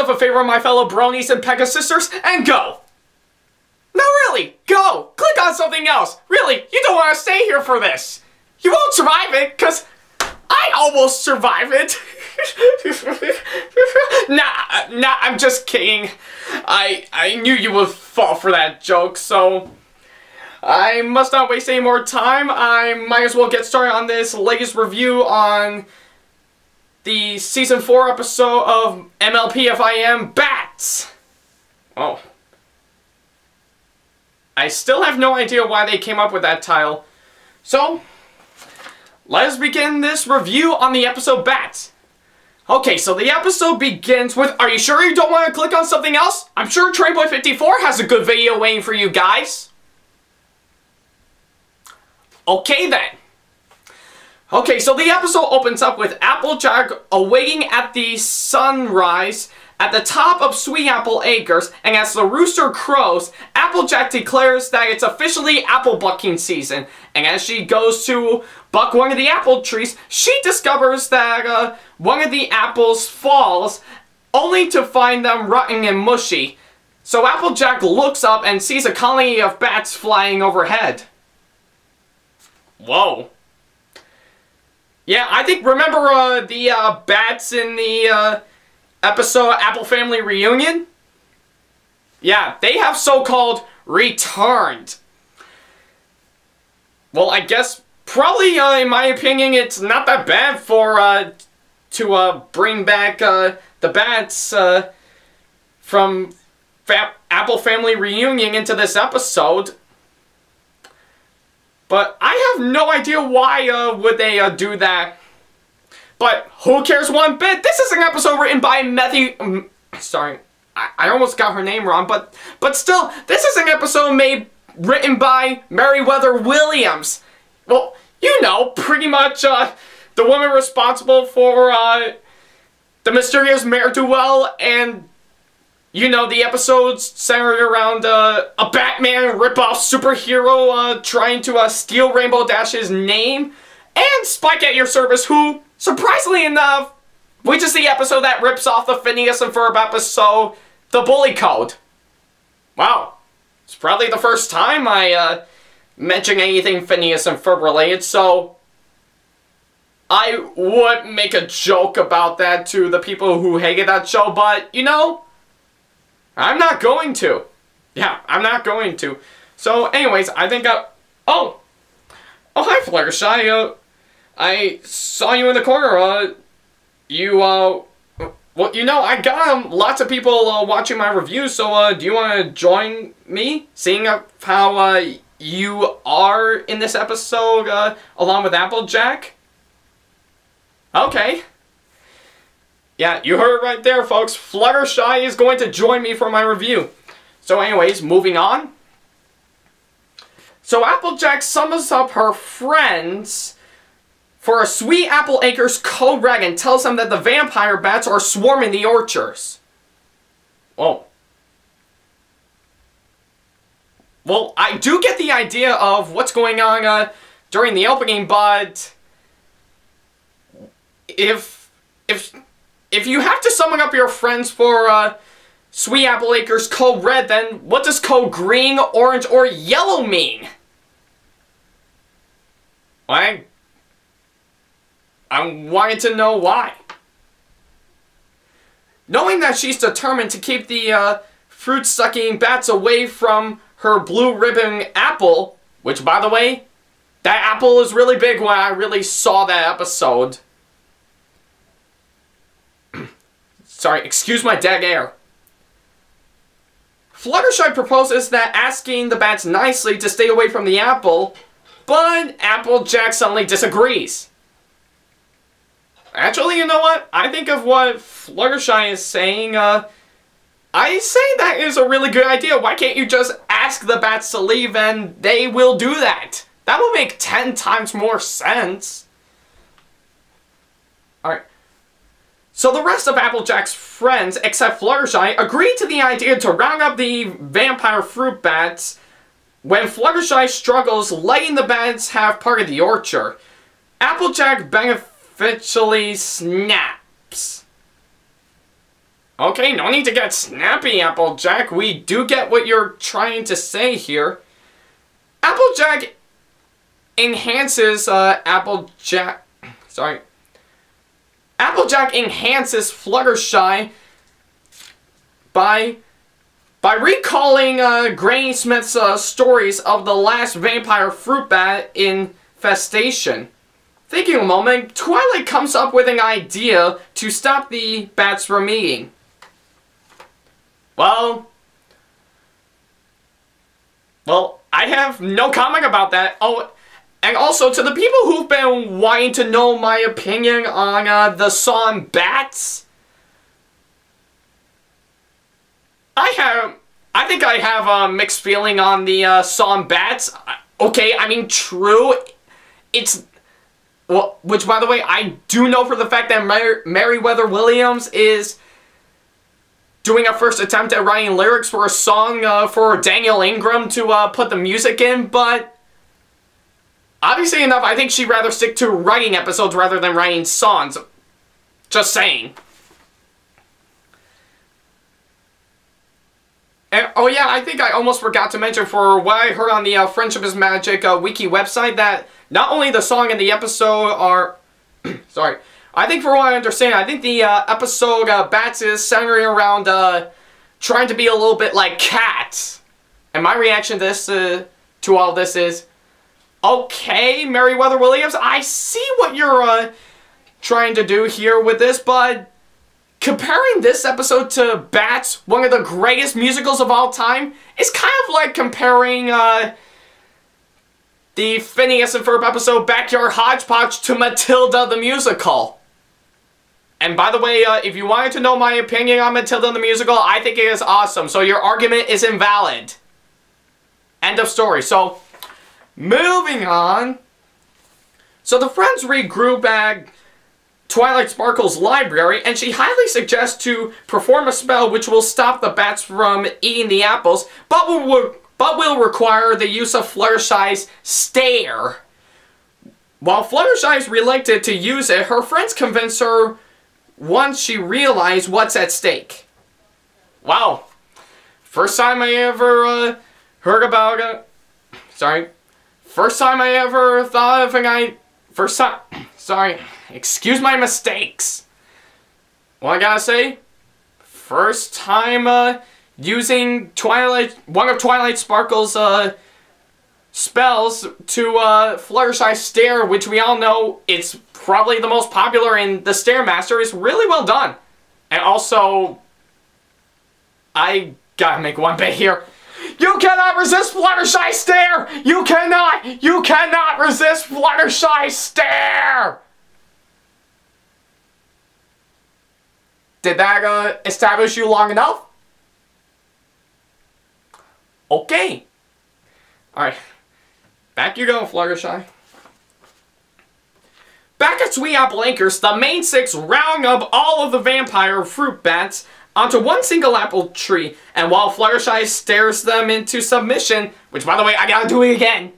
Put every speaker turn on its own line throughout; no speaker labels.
yourself a favor, my fellow bronies and Pekka sisters, and go! No, really, go! Click on something else! Really, you don't want to stay here for this! You won't survive it, because I almost survived it! Nah, I'm just kidding. I knew you would fall for that joke, so I must not waste any more time. I might as well get started on this latest review on the Season 4 episode of MLPFIM Bats! Oh. I still have no idea why they came up with that title. So, let us begin this review on the episode Bats. Okay, so the episode begins with, are you sure you don't want to click on something else? I'm sure Trainboy54 has a good video waiting for you guys. Okay then. Okay, so the episode opens up with Applejack awaiting at the sunrise at the top of Sweet Apple Acres, and as the rooster crows, Applejack declares that it's officially apple bucking season, and as she goes to buck one of the apple trees, she discovers that one of the apples falls, only to find them rotten and mushy. So Applejack looks up and sees a colony of bats flying overhead. Whoa. Yeah, I think, remember the bats in the episode Apple Family Reunion? Yeah, they have so-called returned. Well, I guess, probably, in my opinion, it's not that bad for, to bring back, the bats, from Apple Family Reunion into this episode. But I have no idea why would they do that. But who cares one bit? This is an episode written by sorry, I almost got her name wrong, but still, this is an episode written by Meriwether Williams. Well, you know, pretty much the woman responsible for the mysterious ne'er-do-well and, you know, the episodes centered around a Batman ripoff superhero trying to steal Rainbow Dash's name, and Spike at your service, who, surprisingly enough, which is the episode that rips off the Phineas and Ferb episode, The Bully Code. Wow, it's probably the first time I mention anything Phineas and Ferb related, so I would make a joke about that to the people who hated that show, but, you know, I'm not going to. Yeah, I'm not going to. So, anyways, I think, oh, hi, Fluttershy. I saw you in the corner. Well, you know, I got lots of people watching my reviews, so do you want to join me? Seeing how you are in this episode along with Applejack? Okay. Yeah, you heard it right there, folks. Fluttershy is going to join me for my review. So anyways, moving on. So Applejack summons up her friends for a Sweet Apple Acres code red and tells them that the vampire bats are swarming the orchards. Oh. Well, I do get the idea of what's going on during the opening, but if you have to summon up your friends for Sweet Apple Acres code red, then what does code green, orange, or yellow mean? I wanted to know why. Knowing that she's determined to keep the fruit-sucking bats away from her blue ribbon apple, which, by the way, that apple is really big when I really saw that episode. Sorry, excuse my dead air. Fluttershy proposes that asking the bats nicely to stay away from the apple, but Applejack suddenly disagrees. Actually, you know what? I think of what Fluttershy is saying, I say that is a really good idea. Why can't you just ask the bats to leave and they will do that? That will make 10 times more sense. Alright. So the rest of Applejack's friends, except Fluttershy, agree to the idea to round up the vampire fruit bats when Fluttershy struggles letting the bats have part of the orchard. Applejack beneficially snaps. Okay, no need to get snappy, Applejack. We do get what you're trying to say here. Applejack enhances, Applejack enhances Fluttershy by recalling, Granny Smith's, stories of the last vampire fruit bat infestation. Thinking a moment, Twilight comes up with an idea to stop the bats from eating. Well, I have no comment about that. Oh, and also to the people who've been wanting to know my opinion on the song Bats, I think I have a mixed feeling on the song Bats. Okay, I mean, true, it's, well, which by the way, I do know for the fact that Meriwether Williams is doing a first attempt at writing lyrics for a song for Daniel Ingram to put the music in, but obviously enough, I think she'd rather stick to writing episodes rather than writing songs. Just saying. And, oh yeah, I think I almost forgot to mention for what I heard on the Friendship is Magic wiki website that not only the song and the episode are... sorry. I think for what I understand, I think the episode Bats is centering around trying to be a little bit like Cats. And my reaction to this, to all this is, okay, Meriwether Williams, I see what you're trying to do here with this, but comparing this episode to Bats, one of the greatest musicals of all time, is kind of like comparing the Phineas and Ferb episode Backyard Hodgepodge to Matilda the Musical. And by the way, if you wanted to know my opinion on Matilda the Musical, I think it is awesome, so your argument is invalid. End of story. So, moving on. So the friends regroup at Twilight Sparkle's library, and she highly suggests to perform a spell which will stop the bats from eating the apples, but will require the use of Fluttershy's stare. While Fluttershy is reluctant to use it, her friends convince her once she realizes what's at stake. Wow. First time I ever heard about it. Sorry. First time I ever thought of sorry. Excuse my mistakes. What I gotta say? First time using one of Twilight Sparkle's spells to Fluttershy Stare, which we all know it's probably the most popular in the Stairmaster, is really well done. And also, I gotta make one bit here. You cannot resist Fluttershy Stare! You cannot resist Fluttershy Stare! Did that establish you long enough? Okay. Alright. Back you go, Fluttershy. Back at Sweet Apple Acres, the main six round up all of the vampire fruit bats onto one single apple tree, and while Fluttershy stares them into submission, which by the way, I gotta do it again.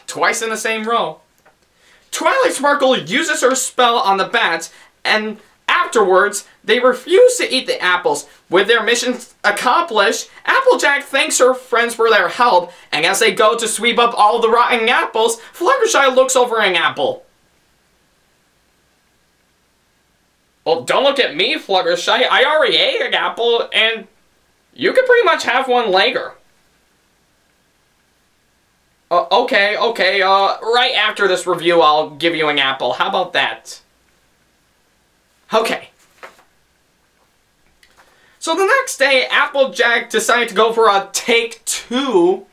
Twice in the same row. Twilight Sparkle uses her spell on the bats, and afterwards, they refuse to eat the apples. With their mission accomplished, Applejack thanks her friends for their help, and as they go to sweep up all the rotten apples, Fluttershy looks over an apple. Well, don't look at me, Fluttershy. I already ate an apple, and you could pretty much have one later. Okay, right after this review, I'll give you an apple. How about that? Okay. So the next day, Applejack decided to go for a take 2,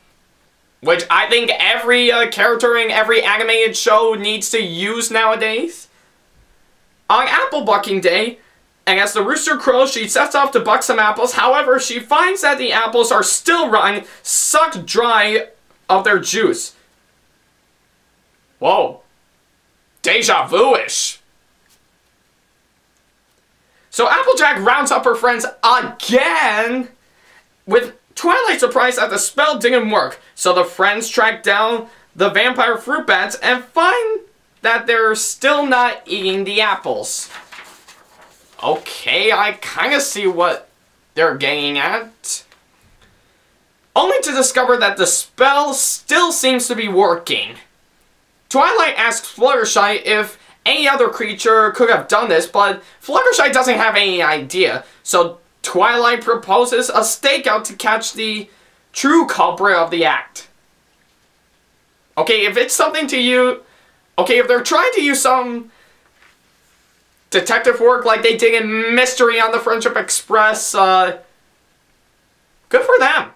which I think every character in every animated show needs to use nowadays. On apple bucking day, and as the rooster crows, she sets off to buck some apples. However, she finds that the apples are still rotten, sucked dry of their juice. Whoa. Deja vu-ish. So Applejack rounds up her friends again, with Twilight surprised that the spell didn't work. So the friends track down the vampire fruit bats and find that they're still not eating the apples. Okay, I kind of see what they're getting at. Only to discover that the spell still seems to be working. Twilight asks Fluttershy if any other creature could have done this, but Fluttershy doesn't have any idea. So Twilight proposes a stakeout to catch the true culprit of the act. Okay, if it's something to you... Okay, if they're trying to use some detective work like they did in Mystery on the Friendship Express, good for them.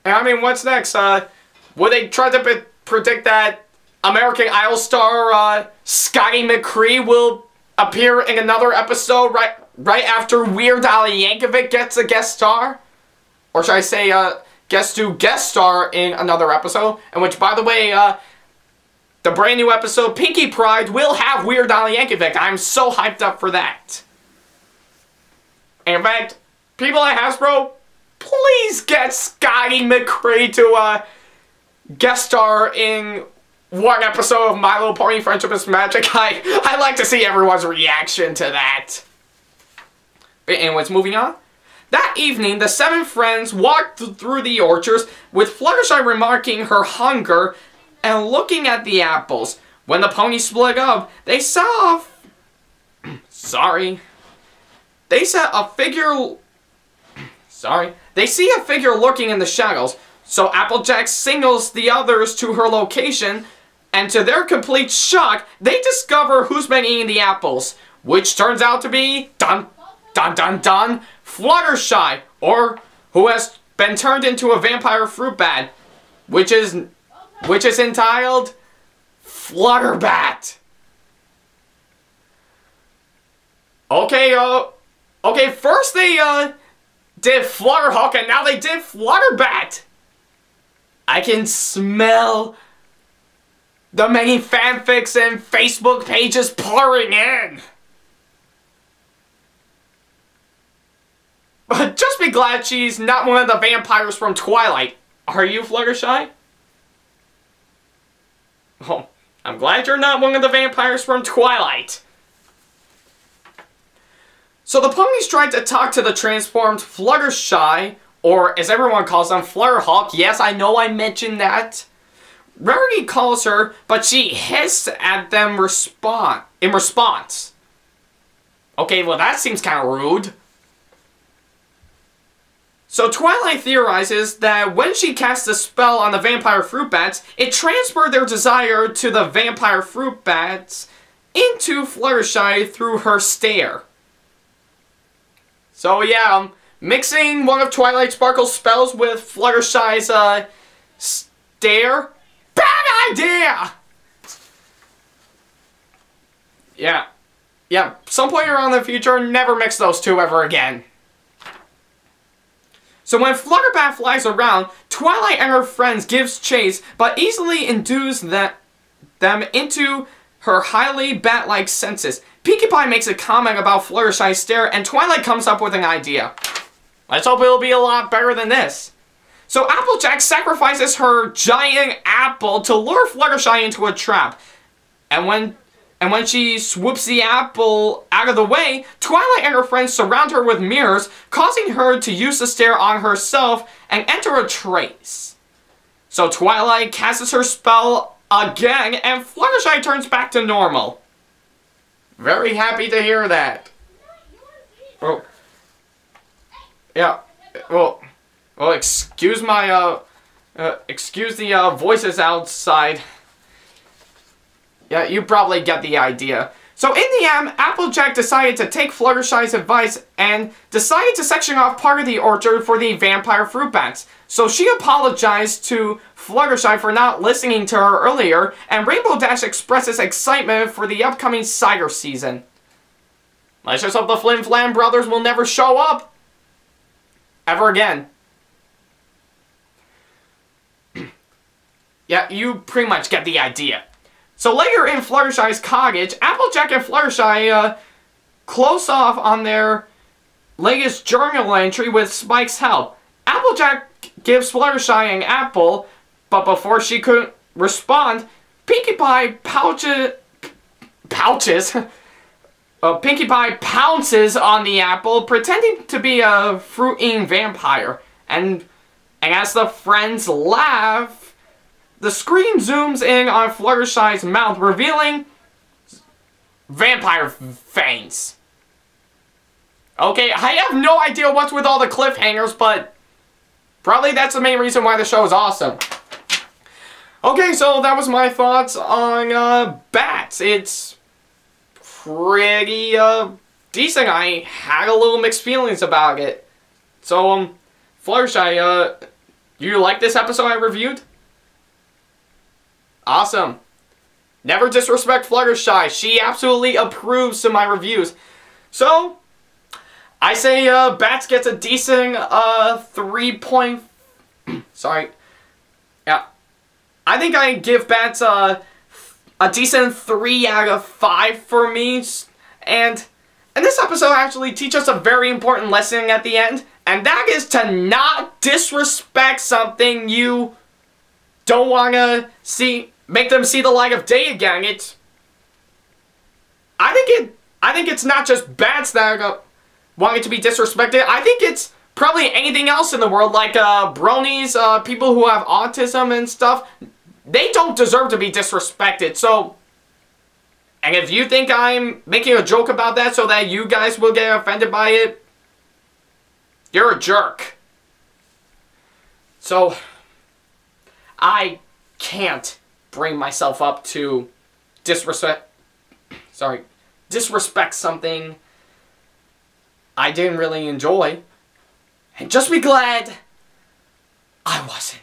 And I mean, what's next? Would they try to predict that American Idol star Scotty McCree will appear in another episode right after Weird Al Yankovic gets a guest star? Or should I say, gets to guest star in another episode? And which, by the way, the brand new episode, Pinky Pride, will have Weird Al Yankovic. I'm so hyped up for that. And in fact, people at Hasbro, please get Scotty McCree to guest star in one episode of My Little Pony Friendship is Magic. I like to see everyone's reaction to that. But anyways, moving on. That evening, the 7 friends walked through the orchards, with Fluttershy remarking her hunger and looking at the apples. When the ponies split up, they saw They see a figure lurking in the shadows, so Applejack signals the others to her location, and to their complete shock, they discover who's been eating the apples, which turns out to be, dun dun dun dun, Fluttershy, or who has been turned into a vampire fruit bat, which is entitled Flutterbat. Okay, first they did Flutterhawk and now they did Flutterbat. I can smell the many fanfics and Facebook pages pouring in. But just be glad she's not one of the vampires from Twilight. Are you, Fluttershy? Oh, I'm glad you're not one of the vampires from Twilight. So the ponies tried to talk to the transformed Fluttershy, or as everyone calls them, Flutterhawk. Yes, I know I mentioned that. Rarity calls her, but she hissed at them in response. Okay, well that seems kind of rude. So Twilight theorizes that when she cast a spell on the vampire fruit bats, it transferred their desire to the vampire fruit bats into Fluttershy through her stare. So yeah, mixing one of Twilight Sparkle's spells with Fluttershy's stare, bad idea! Yeah, some point around in the future, never mix those two ever again. So when Flutterbat flies around, Twilight and her friends gives chase, but easily induce them into her highly bat-like senses. Pinkie Pie makes a comment about Fluttershy's stare, and Twilight comes up with an idea. Let's hope it'll be a lot better than this. So Applejack sacrifices her giant apple to lure Fluttershy into a trap. And when she swoops the apple out of the way, Twilight and her friends surround her with mirrors, causing her to use the stare on herself and enter a trance. So Twilight casts her spell again, and Fluttershy turns back to normal. Very happy to hear that. Oh. Yeah. Well, excuse my, excuse the, voices outside. Yeah, you probably get the idea. So in the end, Applejack decided to take Fluttershy's advice and decided to section off part of the orchard for the vampire fruit bats. So she apologized to Fluttershy for not listening to her earlier, and Rainbow Dash expresses excitement for the upcoming cider season. Let's just hope the Flim Flam brothers will never show up ever again. Yeah, you pretty much get the idea. So later in Fluttershy's cottage, Applejack and Fluttershy close off on their latest journal entry with Spike's help. Applejack gives Fluttershy an apple, but before she could respond, Pinkie Pie Pinkie Pie pounces on the apple, pretending to be a fruit-eating vampire. And as the friends laugh, the screen zooms in on Fluttershy's mouth, revealing vampire fangs. Okay, I have no idea what's with all the cliffhangers, but probably that's the main reason why the show is awesome. Okay, so that was my thoughts on Bats. It's pretty decent. I had a little mixed feelings about it. So, Fluttershy, you like this episode I reviewed? Awesome. Never disrespect Fluttershy. She absolutely approves of my reviews. So, I say Bats gets a decent 3 point... Sorry. Yeah. I think I give Bats a decent 3 out of 5 for me. And this episode actually teaches us a very important lesson at the end. And that is to not disrespect something you don't want to see... Make them see the light of day again. I think it's not just Bats that are wanting to be disrespected. I think it's probably anything else in the world, like bronies, people who have autism and stuff. They don't deserve to be disrespected. So, and if you think I'm making a joke about that so that you guys will get offended by it, you're a jerk. So, I can't bring myself up to disrespect something I didn't really enjoy, and just be glad I wasn't.